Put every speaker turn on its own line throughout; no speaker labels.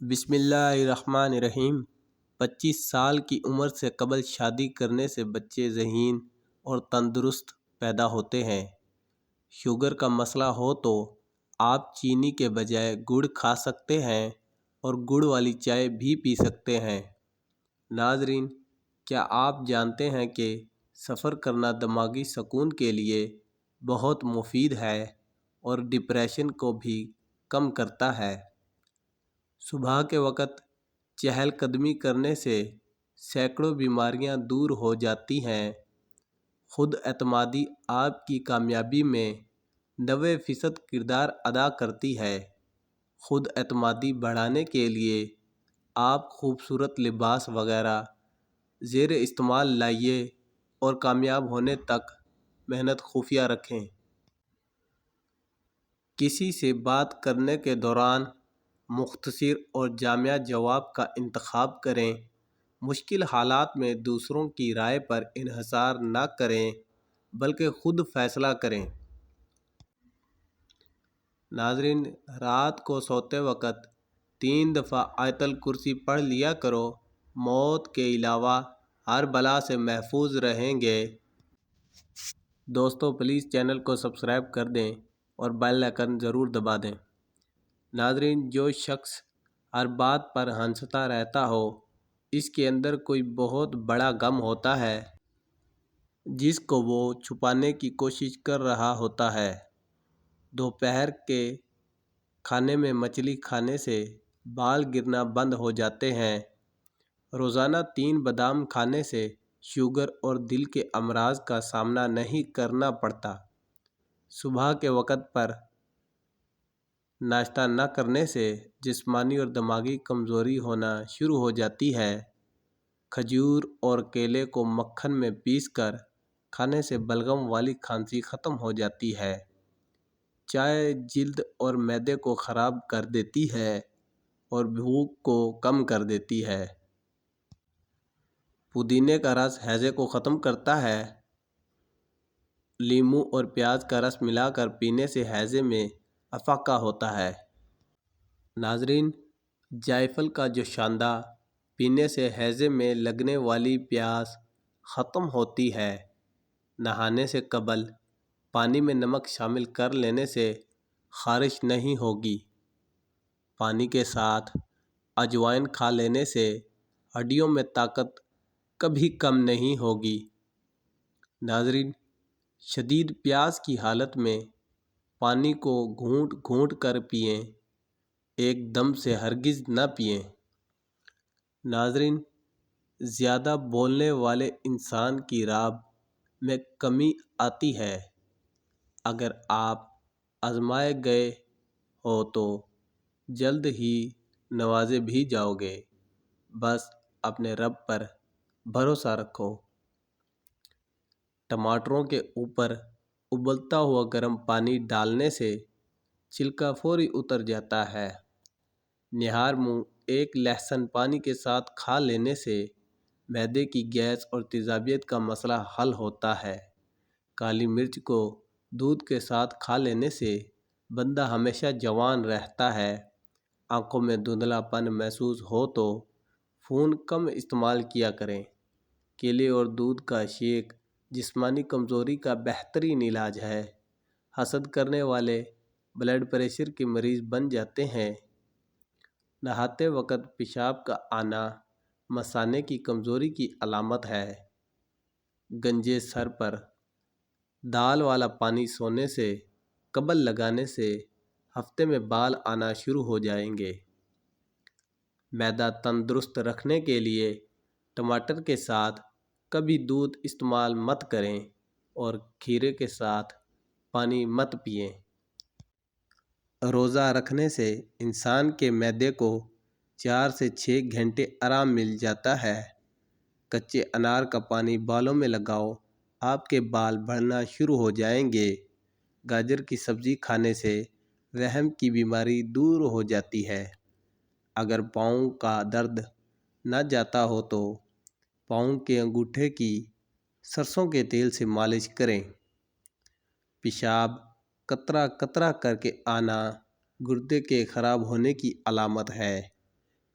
بسم اللہ الرحمن الرحیم۔ 25 سال کی عمر سے قبل شادی کرنے سے بچے ذہین اور تندرست پیدا ہوتے ہیں۔ شوگر کا مسئلہ ہو تو آپ چینی کے بجائے گڑ کھا سکتے ہیں اور گڑ والی چائے بھی پی سکتے ہیں۔ ناظرین، کیا آپ جانتے ہیں کہ سفر کرنا دماغی سکون کے لیے بہت مفید ہے اور ڈپریشن کو بھی کم کرتا ہے؟ صبح کے وقت چہل قدمی کرنے سے سینکڑوں بیماریاں دور ہو جاتی ہیں۔ خود اعتمادی آپ کی کامیابی میں 90% کردار ادا کرتی ہے۔ خود اعتمادی بڑھانے کے لیے آپ خوبصورت لباس وغیرہ زیر استعمال لائیے اور کامیاب ہونے تک محنت خفیہ رکھیں۔ کسی سے بات کرنے کے دوران مختصر اور جامع جواب کا انتخاب کریں۔ مشکل حالات میں دوسروں کی رائے پر انحصار نہ کریں بلکہ خود فیصلہ کریں۔ ناظرین، رات کو سوتے وقت 3 دفعہ آیت الکرسی پڑھ لیا کرو۔ موت کے علاوہ ہر بلا سے محفوظ رہیں گے۔ دوستو، پلیز چینل کو سبسکرائب کر دیں اور بیل آئیکن ضرور دبا دیں۔ ناظرین، جو شخص ہر بات پر ہنستا رہتا ہو اس کے اندر کوئی بہت بڑا غم ہوتا ہے جس کو وہ چھپانے کی کوشش کر رہا ہوتا ہے۔ دوپہر کے کھانے میں مچھلی کھانے سے بال گرنا بند ہو جاتے ہیں۔ روزانہ 3 بادام کھانے سے شوگر اور دل کے امراض کا سامنا نہیں کرنا پڑتا۔ صبح کے وقت پر ناشتہ نہ کرنے سے جسمانی اور دماغی کمزوری ہونا شروع ہو جاتی ہے۔ کھجور اور کیلے کو مکھن میں پیس کر کھانے سے بلغم والی کھانسی ختم ہو جاتی ہے۔ چائے جلد اور معدے کو خراب کر دیتی ہے اور بھوک کو کم کر دیتی ہے۔ پودینے کا رس ہیضے کو ختم کرتا ہے۔ لیموں اور پیاز کا رس ملا کر پینے سے ہیضے میں افاقہ ہوتا ہے۔ ناظرین، جائفل کا جوشاندہ پینے سے ہیضے میں لگنے والی پیاس ختم ہوتی ہے۔ نہانے سے قبل پانی میں نمک شامل کر لینے سے خارش نہیں ہوگی۔ پانی کے ساتھ اجوائن کھا لینے سے ہڈیوں میں طاقت کبھی کم نہیں ہوگی۔ ناظرین، شدید پیاس کی حالت میں پانی کو گھونٹ گھونٹ کر پئیں، ایک دم سے ہرگز نہ پئیں۔ ناظرین، زیادہ بولنے والے انسان کی راب میں کمی آتی ہے۔ اگر آپ آزمائے گئے ہو تو جلد ہی نوازے بھی جاؤ گے۔ بس اپنے رب پر بھروسہ رکھو۔ ٹماٹروں کے اوپر ابلتا ہوا گرم پانی ڈالنے سے چھلکا فوری اتر جاتا ہے۔ نہار منہ ایک لہسن پانی کے ساتھ کھا لینے سے معدے کی گیس اور تیزابیت کا مسئلہ حل ہوتا ہے۔ کالی مرچ کو دودھ کے ساتھ کھا لینے سے بندہ ہمیشہ جوان رہتا ہے۔ آنکھوں میں دھندلا پن محسوس ہو تو فون کم استعمال کیا کریں۔ کیلے اور دودھ کا شیک جسمانی کمزوری کا بہترین علاج ہے۔ حسد کرنے والے بلڈ پریشر کے مریض بن جاتے ہیں۔ نہاتے وقت پیشاب کا آنا مثانے کی کمزوری کی علامت ہے۔ گنجے سر پر دال والا پانی سونے سے قبل لگانے سے ہفتے میں بال آنا شروع ہو جائیں گے۔ معدہ تندرست رکھنے کے لیے ٹماٹر کے ساتھ کبھی دودھ استعمال مت کریں اور کھیرے کے ساتھ پانی مت پئیں۔ روزہ رکھنے سے انسان کے معدے کو 4 سے 6 گھنٹے آرام مل جاتا ہے۔ کچے انار کا پانی بالوں میں لگاؤ، آپ کے بال بڑھنا شروع ہو جائیں گے۔ گاجر کی سبزی کھانے سے رحم کی بیماری دور ہو جاتی ہے۔ اگر پاؤں کا درد نہ جاتا ہو تو پاؤں کے انگوٹھے کی سرسوں کے تیل سے مالش کریں۔ پیشاب قطرہ قطرہ کر کے آنا گردے کے خراب ہونے کی علامت ہے۔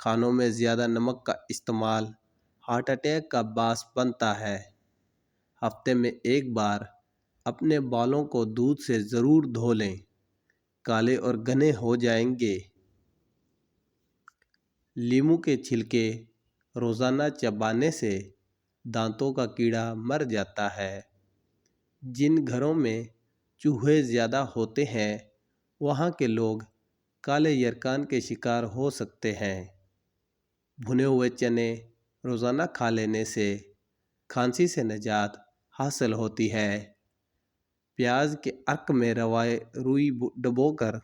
کھانوں میں زیادہ نمک کا استعمال ہارٹ اٹیک کا باعث بنتا ہے۔ ہفتے میں ایک بار اپنے بالوں کو دودھ سے ضرور دھو لیں، کالے اور گھنے ہو جائیں گے۔ لیموں کے چھلکے روزانہ چبانے سے دانتوں کا کیڑا مر جاتا ہے۔ جن گھروں میں چوہے زیادہ ہوتے ہیں وہاں کے لوگ کالے یرقان کے شکار ہو سکتے ہیں۔ بھنے ہوئے چنے روزانہ کھا لینے سے کھانسی سے نجات حاصل ہوتی ہے۔ پیاز کے عرق میں روئی ڈبو کر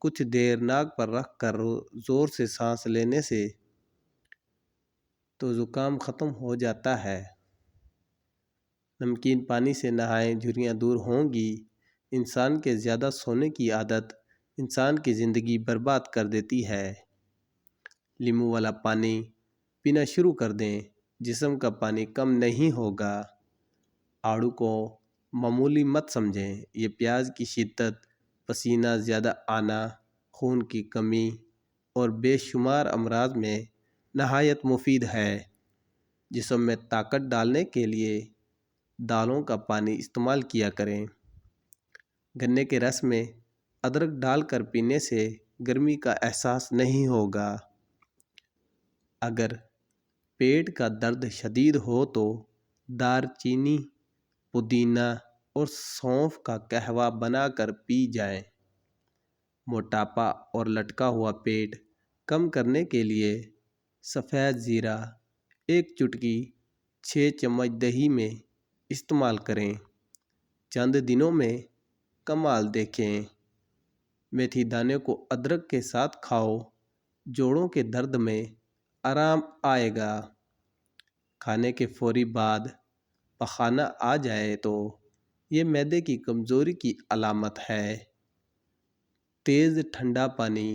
کچھ دیر ناک پر رکھ کر زور سے سانس لینے سے تو زکام ختم ہو جاتا ہے۔ نمکین پانی سے نہائیں، جھریاں دور ہوں گی۔ انسان کے زیادہ سونے کی عادت انسان کی زندگی برباد کر دیتی ہے۔ لیموں والا پانی پینا شروع کر دیں، جسم کا پانی کم نہیں ہوگا۔ آڑو کو معمولی مت سمجھیں، یہ پیاز کی شدت، پسینہ زیادہ آنا، خون کی کمی اور بے شمار امراض میں نہایت مفید ہے۔ جسم میں طاقت ڈالنے کے لیے دالوں کا پانی استعمال کیا کریں۔ گنے کے رس میں ادرک ڈال کر پینے سے گرمی کا احساس نہیں ہوگا۔ اگر پیٹ کا درد شدید ہو تو دار چینی، پودینہ اور سونف کا قہوہ بنا کر پی جائیں۔ موٹاپا اور لٹکا ہوا پیٹ کم کرنے کے لیے سفید زیرہ 1 چٹکی 6 چمچ دہی میں استعمال کریں۔ چند دنوں میں کمال دیکھیں۔ میتھی دانے کو ادرک کے ساتھ کھاؤ، جوڑوں کے درد میں آرام آئے گا۔ کھانے کے فوری بعد پخانہ آ جائے تو یہ معدے کی کمزوری کی علامت ہے۔ تیز ٹھنڈا پانی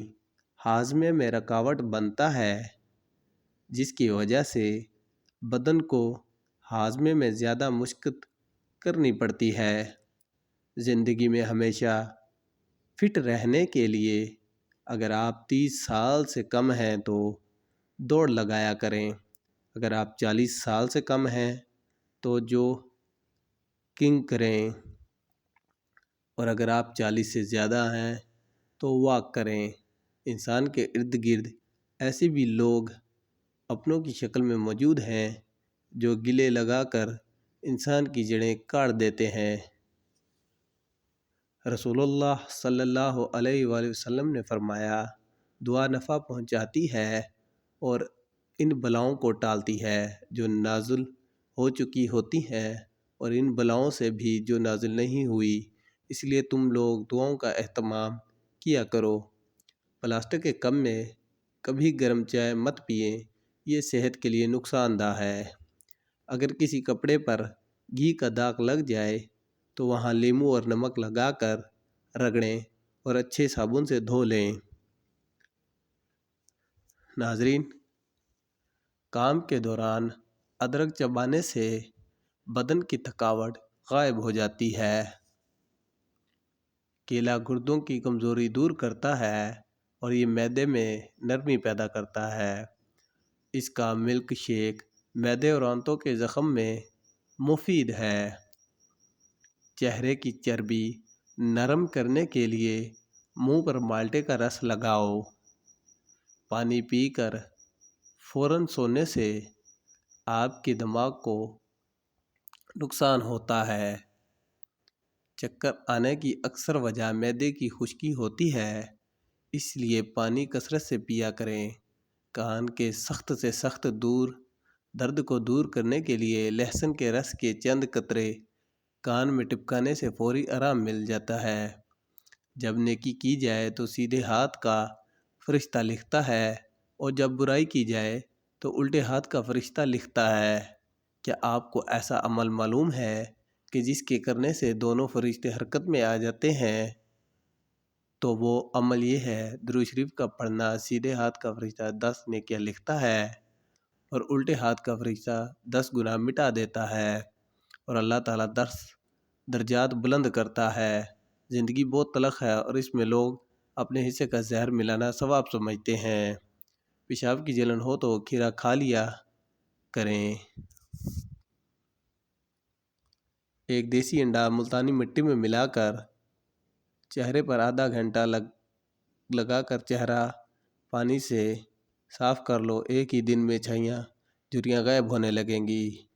ہاضمے میں رکاوٹ بنتا ہے، جس کی وجہ سے بدن کو ہاضمے میں زیادہ مشقت کرنی پڑتی ہے۔ زندگی میں ہمیشہ فٹ رہنے کے لیے اگر آپ 30 سال سے کم ہیں تو دوڑ لگایا کریں۔ اگر آپ 40 سال سے کم ہیں تو جاگنگ کریں، اور اگر آپ 40 سے زیادہ ہیں تو واک کریں۔ انسان کے ارد گرد ایسے بھی لوگ اپنوں کی شکل میں موجود ہیں جو گلے لگا کر انسان کی جڑیں کاٹ دیتے ہیں۔ رسول اللہ صلی اللہ علیہ وآلہ وسلم نے فرمایا، دعا نفع پہنچاتی ہے اور ان بلاؤں کو ٹالتی ہے جو نازل ہو چکی ہوتی ہیں، اور ان بلاؤں سے بھی جو نازل نہیں ہوئی۔ اس لیے تم لوگ دعاؤں کا اہتمام کیا کرو۔ پلاسٹک کے کپ میں کبھی گرم چائے مت پئیں، یہ صحت کے لیے نقصان دہ ہے۔ اگر کسی کپڑے پر گھی کا داغ لگ جائے تو وہاں لیموں اور نمک لگا کر رگڑیں اور اچھے صابن سے دھو لیں۔ ناظرین، کام کے دوران ادرک چبانے سے بدن کی تھکاوٹ غائب ہو جاتی ہے۔ کیلا گردوں کی کمزوری دور کرتا ہے اور یہ معدے میں نرمی پیدا کرتا ہے۔ اس کا ملک شیک معدے اور آنتوں کے زخم میں مفید ہے۔ چہرے کی چربی نرم کرنے کے لیے منہ پر مالٹے کا رس لگاؤ۔ پانی پی کر فوراً سونے سے آپ کے دماغ کو نقصان ہوتا ہے۔ چکر آنے کی اکثر وجہ معدے کی خشکی ہوتی ہے، اس لیے پانی کثرت سے پیا کریں۔ کان کے سخت سے سخت درد کو دور کرنے کے لیے لہسن کے رس کے چند قطرے کان میں ٹپکانے سے فوری آرام مل جاتا ہے۔ جب نیکی کی جائے تو سیدھے ہاتھ کا فرشتہ لکھتا ہے، اور جب برائی کی جائے تو الٹے ہاتھ کا فرشتہ لکھتا ہے۔ کیا آپ کو ایسا عمل معلوم ہے کہ جس کے کرنے سے دونوں فرشتے حرکت میں آ جاتے ہیں؟ تو وہ عمل یہ ہے، درود شریف کا پڑھنا۔ سیدھے ہاتھ کا فرشتہ 10 نیکیاں لکھتا ہے اور الٹے ہاتھ کا فرشتہ 10 گناہ مٹا دیتا ہے، اور اللہ تعالیٰ درجات بلند کرتا ہے۔ زندگی بہت تلخ ہے اور اس میں لوگ اپنے حصے کا زہر ملانا ثواب سمجھتے ہیں۔ پیشاب کی جلن ہو تو کھیرا کھا لیا کریں۔ ایک دیسی انڈا ملتانی مٹی میں ملا کر چہرے پر آدھا گھنٹہ لگا کر چہرہ پانی سے صاف کر لو۔ ایک ہی دن میں چھائیاں جھریاں غائب ہونے لگیں گی۔